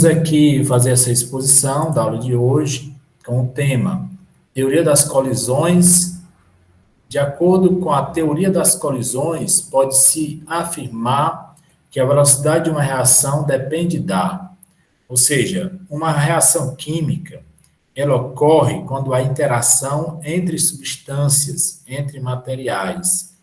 aqui fazer essa exposição da aula de hoje com o tema Teoria das colisões. De acordo com a teoria das colisões, pode-se afirmar que a velocidade de uma reação depende ou seja, uma reação química, ela ocorre quando há interação entre substâncias, entre materiais.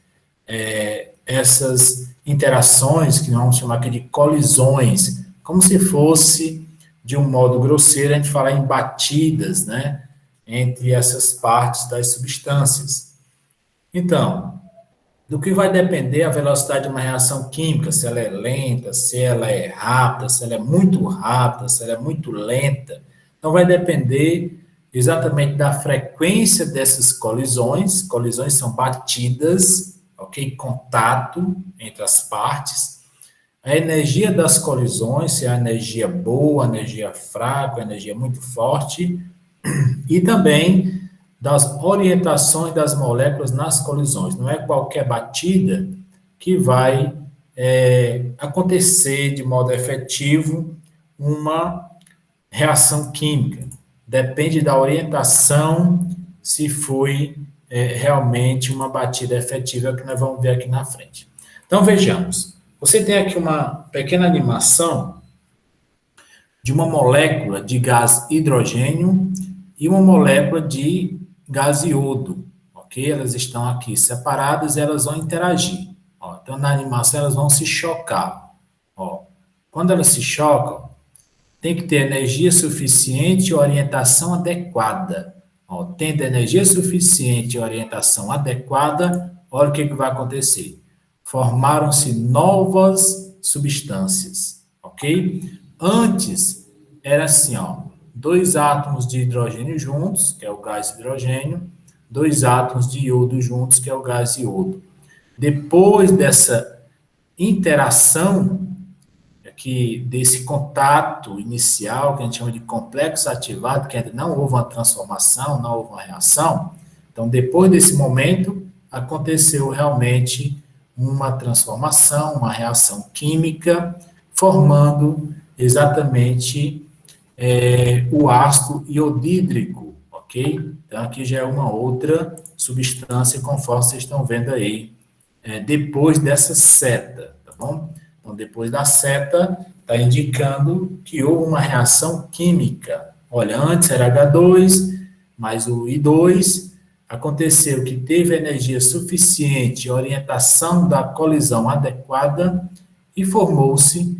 Essas interações, que nós vamos chamar aqui de colisões, como se fosse, de um modo grosseiro, a gente falar em batidas, né, entre essas partes das substâncias. Então, do que vai depender a velocidade de uma reação química, se ela é lenta, se ela é rápida, se ela é muito rápida, se ela é muito lenta. Então, vai depender exatamente da frequência dessas colisões. Colisões são batidas, ok? Contato entre as partes. A energia das colisões, se é a energia boa, a energia fraca, a energia muito forte. E também das orientações das moléculas nas colisões. Não é qualquer batida que vai acontecer de modo efetivo uma reação química. Depende da orientação, se foi realmente uma batida efetiva, que nós vamos ver aqui na frente. Então, vejamos. Você tem aqui uma pequena animação de uma molécula de gás hidrogênio e uma molécula de gás iodo, ok? Elas estão aqui separadas e elas vão interagir. Ó, então, na animação, elas vão se chocar. Ó, quando elas se chocam, tem que ter energia suficiente e orientação adequada. Ó, tendo energia suficiente e orientação adequada, olha o que vai acontecer. Formaram-se novas substâncias, ok? Antes, era assim, ó, dois átomos de hidrogênio juntos, que é o gás hidrogênio, dois átomos de iodo juntos, que é o gás iodo. Depois dessa interação, desse contato inicial, que a gente chama de complexo ativado, que ainda não houve uma transformação, não houve uma reação, então, depois desse momento, aconteceu realmente uma transformação, uma reação química, formando exatamente o ácido iodídrico, ok? Então, aqui já é uma outra substância, conforme vocês estão vendo aí, depois dessa seta, tá bom? Então, depois da seta, está indicando que houve uma reação química. Olha, antes era H2, mais o I2, aconteceu que teve energia suficiente, orientação da colisão adequada e formou-se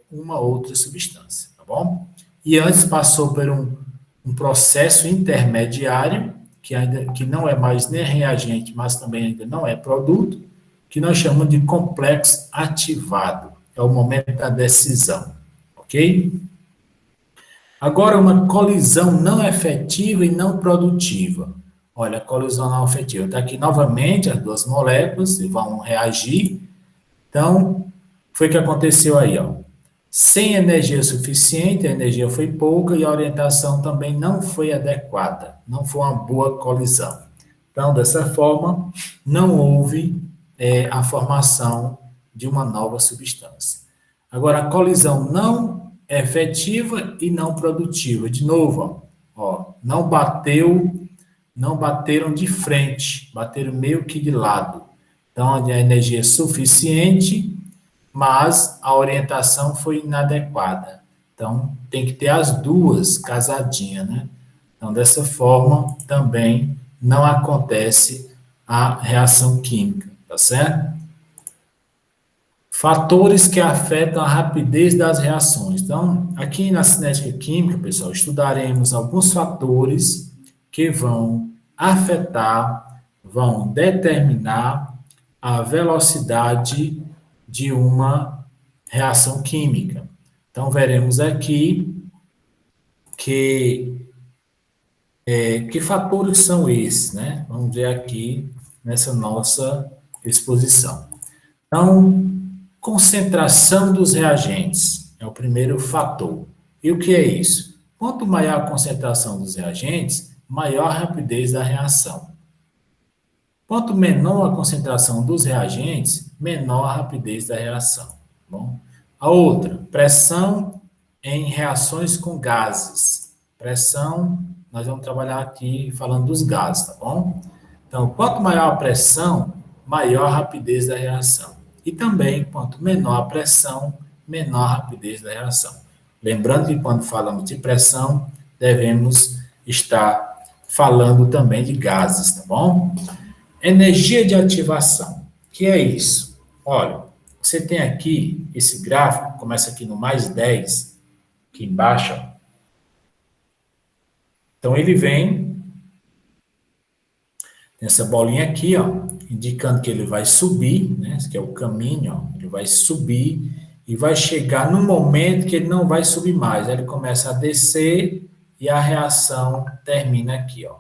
uma outra substância, tá bom? E antes passou por um processo intermediário, que não é mais nem reagente, mas também ainda não é produto, que nós chamamos de complexo ativado. É o momento da decisão, ok? Agora, uma colisão não efetiva e não produtiva. Olha, a colisão não efetiva. Está aqui novamente as duas moléculas e vão reagir. Então, foi o que aconteceu aí, ó. Sem energia suficiente, a energia foi pouca e a orientação também não foi adequada, não foi uma boa colisão. Então, dessa forma, não houve a formação de uma nova substância. Agora, a colisão não efetiva e não produtiva. De novo, ó, não bateram de frente, bateram meio que de lado. Então, a energia é suficiente, mas a orientação foi inadequada. Então, tem que ter as duas casadinhas, né? Então, dessa forma, também não acontece a reação química, tá certo? Fatores que afetam a rapidez das reações. Então, aqui na cinética química, pessoal, estudaremos alguns fatores que vão afetar, vão determinar a velocidade de uma reação química. Então, veremos aqui que fatores são esses, né? Vamos ver aqui nessa nossa exposição. Então, concentração dos reagentes é o primeiro fator. E o que é isso? Quanto maior a concentração dos reagentes, maior a rapidez da reação. Quanto menor a concentração dos reagentes, menor a rapidez da reação. Bom, a outra, pressão em reações com gases. Pressão, nós vamos trabalhar aqui falando dos gases, tá bom? Então, quanto maior a pressão, maior a rapidez da reação. E também, quanto menor a pressão, menor a rapidez da reação. Lembrando que quando falamos de pressão, devemos estar falando também de gases, tá bom? Energia de ativação. O que é isso? Olha, você tem aqui esse gráfico, começa aqui no mais 10, aqui embaixo. Ó. Então, ele vem, tem essa bolinha aqui, ó, indicando que ele vai subir, né? Esse aqui é o caminho, ó, ele vai subir e vai chegar no momento que ele não vai subir mais. Aí ele começa a descer e a reação termina aqui, ó,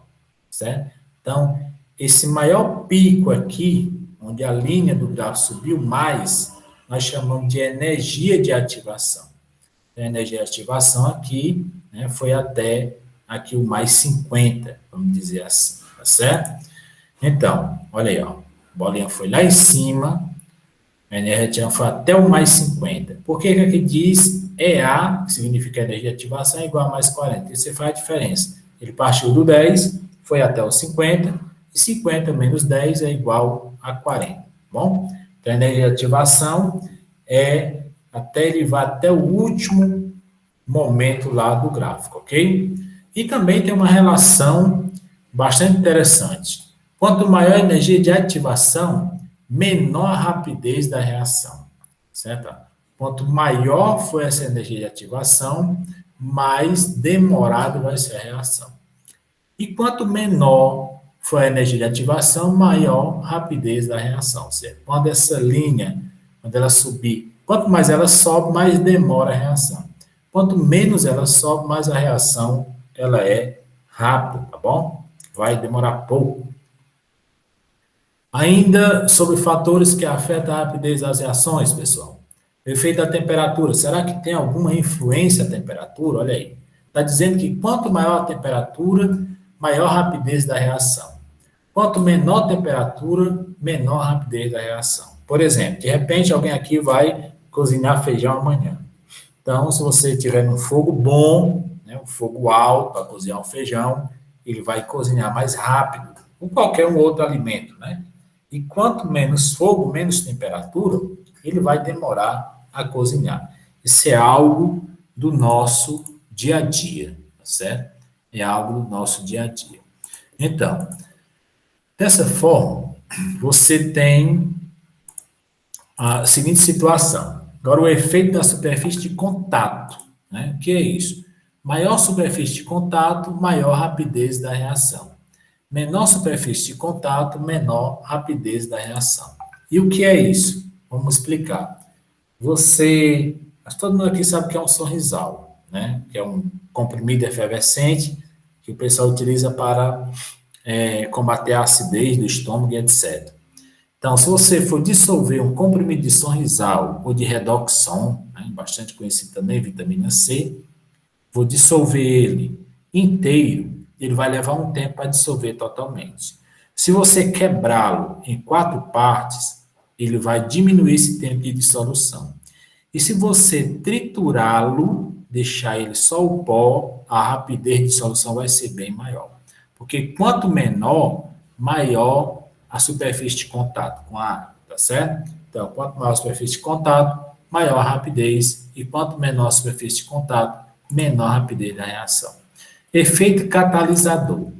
certo? Então, esse maior pico aqui, onde a linha do gráfico subiu mais, nós chamamos de energia de ativação. A energia de ativação aqui, né, foi até aqui o mais 50, vamos dizer assim, tá certo? Então, olha aí, ó, a bolinha foi lá em cima, a energia foi até o mais 50. Por que que aqui diz EA, que significa energia de ativação, é igual a mais 40? Isso faz a diferença. Ele partiu do 10, foi até o 50, e 50 menos 10 é igual a 40, bom? Então, a energia de ativação é até ele vai até o último momento lá do gráfico, ok? E também tem uma relação bastante interessante. Quanto maior a energia de ativação, menor a rapidez da reação, certo? Quanto maior for essa energia de ativação, mais demorado vai ser a reação. E quanto menor for a energia de ativação, maior a rapidez da reação, certo? Quando essa linha, quando ela subir, quanto mais ela sobe, mais demora a reação. Quanto menos ela sobe, mais a reação ela é rápida, tá bom? Vai demorar pouco. Ainda sobre fatores que afetam a rapidez das reações, pessoal. O efeito da temperatura. Será que tem alguma influência a temperatura? Olha aí. Está dizendo que quanto maior a temperatura, maior a rapidez da reação. Quanto menor a temperatura, menor a rapidez da reação. Por exemplo, de repente alguém aqui vai cozinhar feijão amanhã. Então, se você tiver num fogo bom, né, um fogo alto para cozinhar um feijão, ele vai cozinhar mais rápido, ou qualquer um outro alimento, né? E quanto menos fogo, menos temperatura, ele vai demorar a cozinhar. Isso é algo do nosso dia a dia, tá certo? É algo do nosso dia a dia. Então, dessa forma, você tem a seguinte situação. Agora, o efeito da superfície de contato, né? O que é isso? Maior superfície de contato, maior rapidez da reação. Menor superfície de contato, menor rapidez da reação. E o que é isso? Vamos explicar. Todo mundo aqui sabe que é um sorrisal, né? Que é um comprimido efervescente que o pessoal utiliza para combater a acidez do estômago e etc. Então, se você for dissolver um comprimido de Sonrisal ou de Redoxon, né, bastante conhecido também, vitamina C, vou dissolver ele inteiro, ele vai levar um tempo para dissolver totalmente. Se você quebrá-lo em 4 partes, ele vai diminuir esse tempo de dissolução. E se você triturá-lo, deixar ele só o pó, a rapidez de dissolução vai ser bem maior. Porque quanto menor, maior a superfície de contato com a água, tá certo? Então, quanto maior a superfície de contato, maior a rapidez, e quanto menor a superfície de contato, menor a rapidez da reação. Efeito catalisador.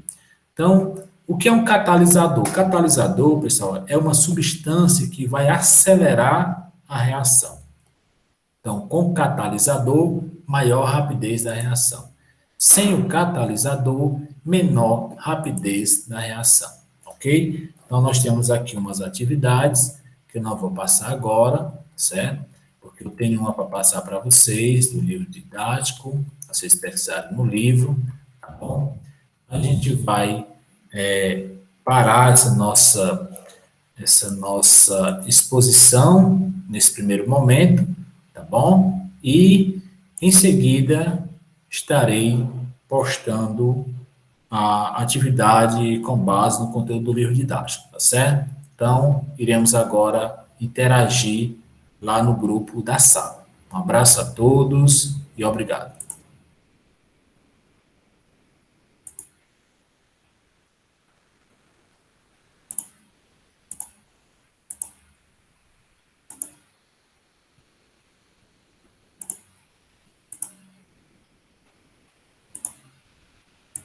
Então, o que é um catalisador? Catalisador, pessoal, é uma substância que vai acelerar a reação. Então, com catalisador, maior rapidez da reação. Sem o catalisador, menor rapidez da reação, ok? Então, nós temos aqui umas atividades que eu não vou passar agora, certo? Porque eu tenho uma para passar para vocês, do livro didático, vocês pesquisarem no livro, tá bom? A gente vai parar essa nossa exposição nesse primeiro momento, tá bom? E, em seguida, estarei postando a atividade com base no conteúdo do livro didático, tá certo? Então, iremos agora interagir lá no grupo da sala. Um abraço a todos e obrigado.